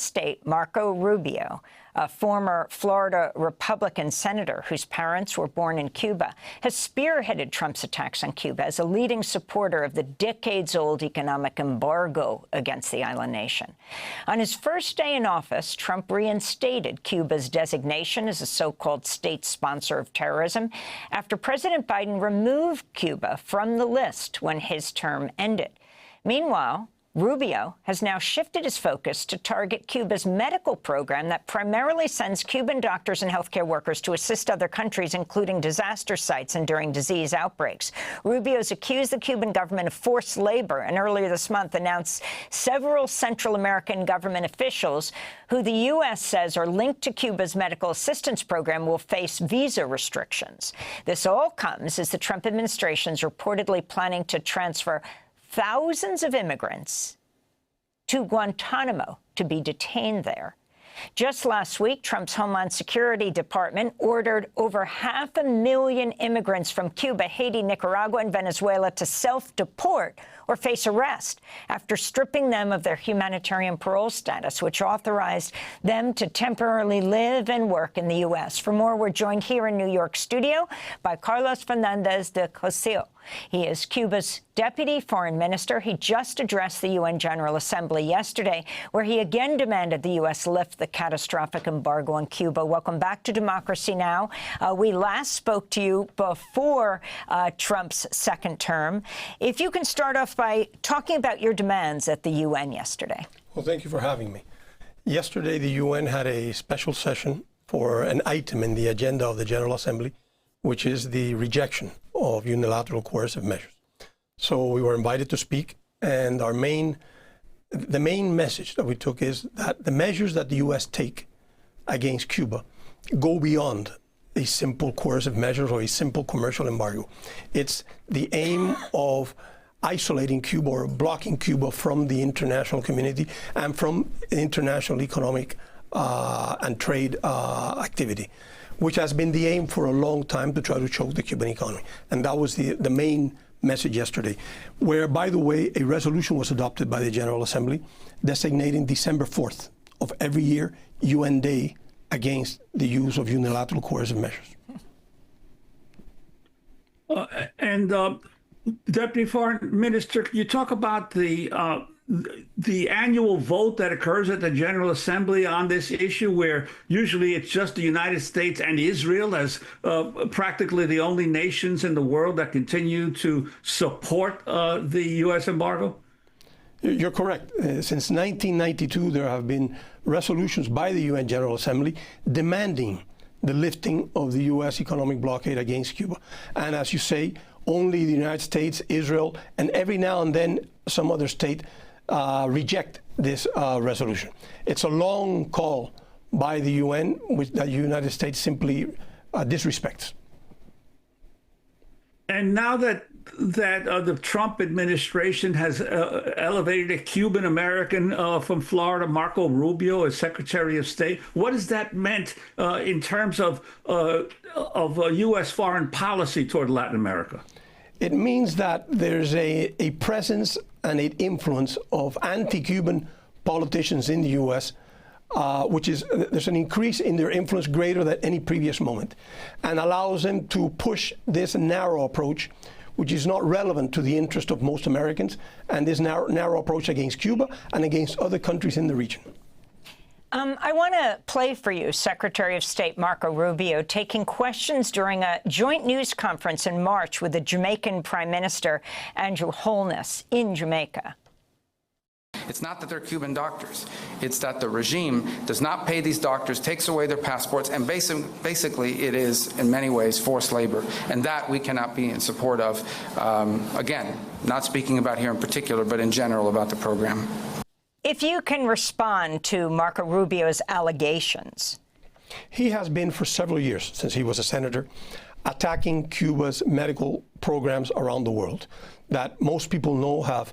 State Marco Rubio, a former Florida Republican senator whose parents were born in Cuba, has spearheaded Trump's attacks on Cuba as a leading supporter of the decades-old economic embargo against the island nation. On his first day in office, Trump reinstated Cuba's designation as a so-called state sponsor of terrorism after President Biden removed Cuba from the list when his term ended. Meanwhile, Rubio has now shifted his focus to target Cuba's medical program that primarily sends Cuban doctors and healthcare workers to assist other countries, including disaster sites and during disease outbreaks. Rubio's accused the Cuban government of forced labor and earlier this month announced several Central American government officials who the U.S. says are linked to Cuba's medical assistance program will face visa restrictions. This all comes as the Trump administration is reportedly planning to transfer thousands of immigrants to Guantanamo to be detained there. Just last week, Trump's Homeland Security Department ordered over 500,000 immigrants from Cuba, Haiti, Nicaragua, and Venezuela to self-deport or face arrest after stripping them of their humanitarian parole status, which authorized them to temporarily live and work in the U.S. For more, we're joined here in New York studio by Carlos Fernández de Cossío. He is Cuba's deputy foreign minister. He just addressed the UN General Assembly yesterday, where he again demanded the U.S. lift the catastrophic embargo on Cuba. Welcome back to Democracy Now! We last spoke to you before Trump's second term. If you can start off by talking about your demands at the UN yesterday. Well, thank you for having me. Yesterday, the UN had a special session for an item in the agenda of the General Assembly, which is the rejection of unilateral coercive measures. So we were invited to speak, and the main message that we took is that the measures that the U.S. take against Cuba go beyond a simple coercive measure or a simple commercial embargo. It's the aim of isolating Cuba or blocking Cuba from the international community and from international economic and trade activity, which has been the aim for a long time to try to choke the Cuban economy. And that was the main message yesterday, where, by the way, a resolution was adopted by the General Assembly designating December 4th of every year UN Day against the use of unilateral coercive measures. Deputy Foreign Minister, can you talk about the annual vote that occurs at the General Assembly on this issue, where usually it's just the United States and Israel as practically the only nations in the world that continue to support the U.S. embargo? You're correct. Since 1992, there have been resolutions by the UN General Assembly demanding the lifting of the U.S. economic blockade against Cuba. And as you say, only the United States, Israel, and every now and then some other state reject this resolution. It's a long call by the UN, which the United States simply disrespects. And now that the Trump administration has elevated a Cuban American from Florida, Marco Rubio, as Secretary of State, what has that meant in terms of U.S. foreign policy toward Latin America? It means that there's a presence and an influence of anti-Cuban politicians in the U.S., there's an increase in their influence greater than any previous moment, and allows them to push this narrow approach, which is not relevant to the interest of most Americans, and this narrow approach against Cuba and against other countries in the region. I want to play for you Secretary of State Marco Rubio taking questions during a joint news conference in March with the Jamaican Prime Minister Andrew Holness in Jamaica. It's not that they're Cuban doctors. It's that the regime does not pay these doctors, takes away their passports, and basically it is, in many ways, forced labor. And that we cannot be in support of. Again, not speaking about here in particular, but in general about the program. If you can respond to Marco Rubio's allegations. He has been for several years, since he was a senator, attacking Cuba's medical programs around the world that most people know have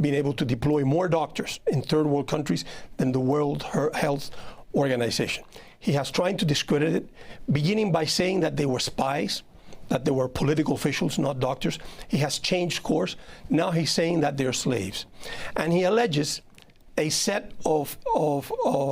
been able to deploy more doctors in third world countries than the World Health Organization. He has tried to discredit it, beginning by saying that they were spies, that they were political officials, not doctors. He has changed course. Now he's saying that they're slaves. And he alleges a set of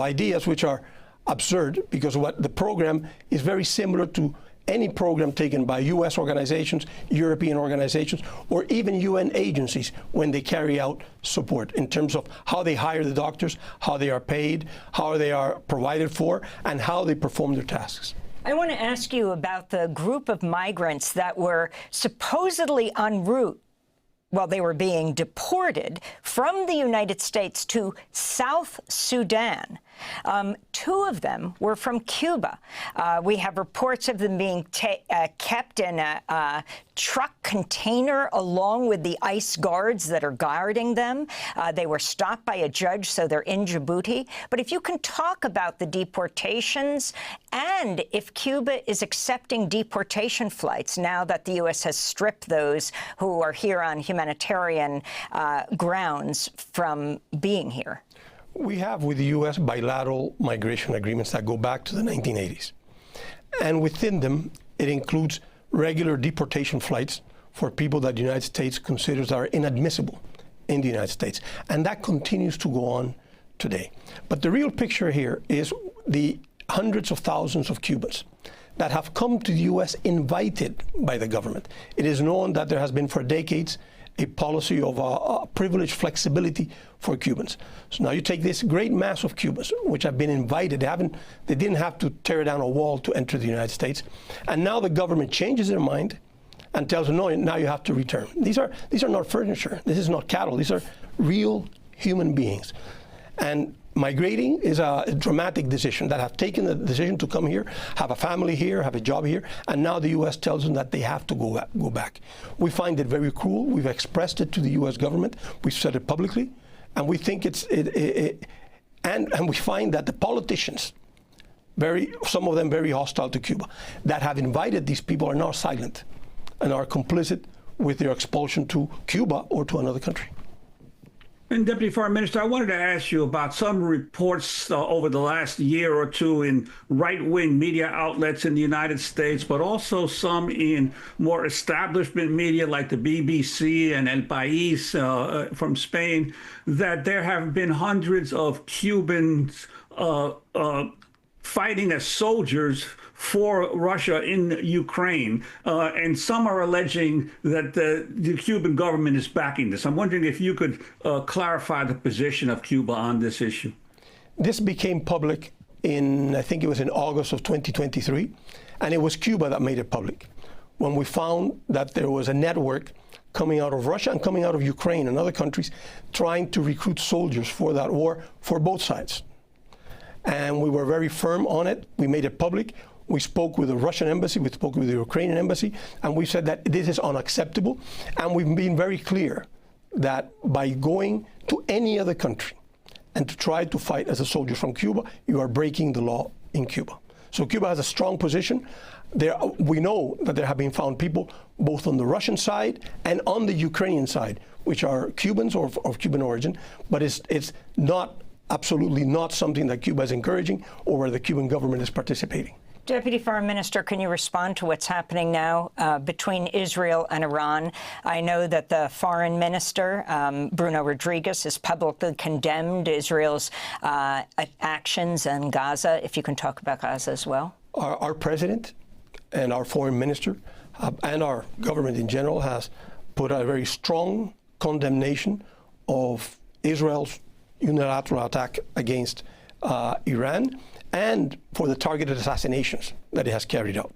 ideas which are absurd, because what the program is very similar to any program taken by U.S. organizations, European organizations, or even UN agencies when they carry out support in terms of how they hire the doctors, how they are paid, how they are provided for, and how they perform their tasks. I want to ask you about the group of migrants that were supposedly en route. Well, they were being deported from the United States to South Sudan. Two of them were from Cuba. We have reports of them being kept in a truck container along with the ICE guards that are guarding them. They were stopped by a judge, so they're in Djibouti. But if you can talk about the deportations and if Cuba is accepting deportation flights now that the U.S. has stripped those who are here on humanitarian grounds from being here. We have with the U.S. bilateral migration agreements that go back to the 1980s. And within them, it includes regular deportation flights for people that the United States considers are inadmissible in the United States. And that continues to go on today. But the real picture here is the hundreds of thousands of Cubans that have come to the U.S. invited by the government. It is known that there has been for decades a policy of privileged flexibility for Cubans. So now you take this great mass of Cubans, which have been invited. They didn't have to tear down a wall to enter the United States. And now the government changes their mind and tells them, no, now you have to return. These are not furniture. This is not cattle. These are real human beings. And migrating is a dramatic decision that have taken the decision to come here, have a family here, have a job here, and now the U.S. tells them that they have to go back. We find it very cruel. We've expressed it to the U.S. government. We've said it publicly, and we think and we find that the politicians, some of them very hostile to Cuba, that have invited these people are now silent and are complicit with their expulsion to Cuba or to another country. And Deputy Foreign Minister, I wanted to ask you about some reports over the last year or two in right-wing media outlets in the United States, but also some in more establishment media like the BBC and El País from Spain, that there have been hundreds of Cubans fighting as soldiers for Russia in Ukraine, and some are alleging that the Cuban government is backing this. I'm wondering if you could clarify the position of Cuba on this issue. This became public I think it was in August of 2023, and it was Cuba that made it public when we found that there was a network coming out of Russia and coming out of Ukraine and other countries trying to recruit soldiers for that war for both sides. And we were very firm on it. We made it public. We spoke with the Russian embassy, we spoke with the Ukrainian embassy, and we said that this is unacceptable. And we've been very clear that by going to any other country and to try to fight as a soldier from Cuba, you are breaking the law in Cuba. So Cuba has a strong position. We know that there have been found people both on the Russian side and on the Ukrainian side, which are Cubans or of Cuban origin, but it's not, absolutely not something that Cuba is encouraging or where the Cuban government is participating. Deputy Foreign Minister, can you respond to what's happening now between Israel and Iran? I know that the Foreign Minister, Bruno Rodriguez, has publicly condemned Israel's actions in Gaza. If you can talk about Gaza as well. Our President and our Foreign Minister and our government in general has put a very strong condemnation of Israel's unilateral attack against Iran, and for the targeted assassinations that it has carried out.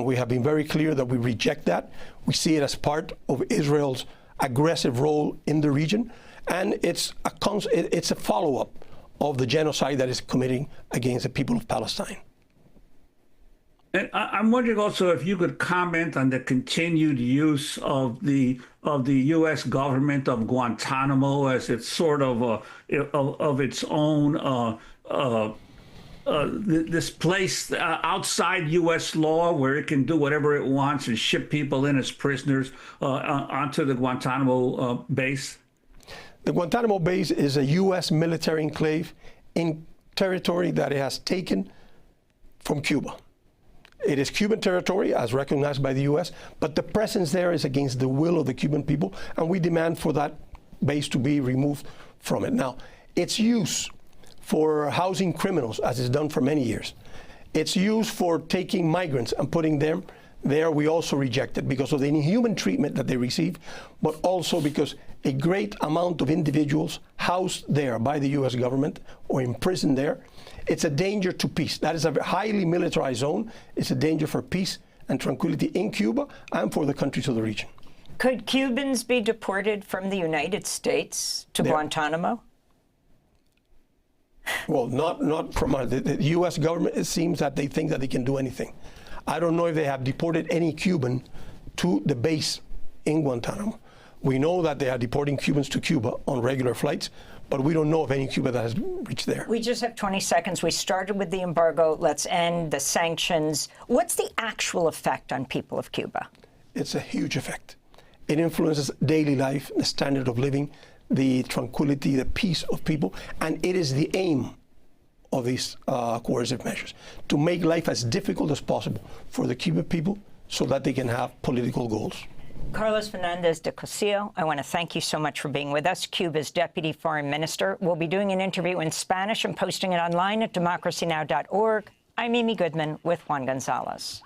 We have been very clear that we reject that. We see it as part of Israel's aggressive role in the region, and it's a follow-up of the genocide that is committing against the people of Palestine. And I'm wondering also if you could comment on the continued use of the U.S. government of Guantanamo as it's sort of its own this place outside U.S. law where it can do whatever it wants and ship people in as prisoners onto the Guantanamo base? The Guantanamo base is a U.S. military enclave in territory that it has taken from Cuba. It is Cuban territory, as recognized by the U.S., but the presence there is against the will of the Cuban people, and we demand for that base to be removed from it. Now, Its use for housing criminals, as is done for many years. Its use for taking migrants and putting them there, we also reject it because of the inhuman treatment that they receive, but also because a great amount of individuals housed there by the U.S. government or imprisoned there, it's a danger to peace. That is a highly militarized zone. It's a danger for peace and tranquility in Cuba and for the countries of the region. Could Cubans be deported from the United States to Guantanamo? Well, not from the U.S. government. It seems that they think that they can do anything. I don't know if they have deported any Cuban to the base in Guantanamo. We know that they are deporting Cubans to Cuba on regular flights, but we don't know of any Cuba that has reached there. We just have 20 seconds. We started with the embargo. Let's end the sanctions. What's the actual effect on people of Cuba? It's a huge effect. It influences daily life, the standard of living, the tranquility, the peace of people, and it is the aim of these coercive measures, to make life as difficult as possible for the Cuban people so that they can have political goals. Carlos Fernández de Cossío, I want to thank you so much for being with us, Cuba's Deputy Foreign Minister. We'll be doing an interview in Spanish and posting it online at democracynow.org. I'm Amy Goodman with Juan Gonzalez.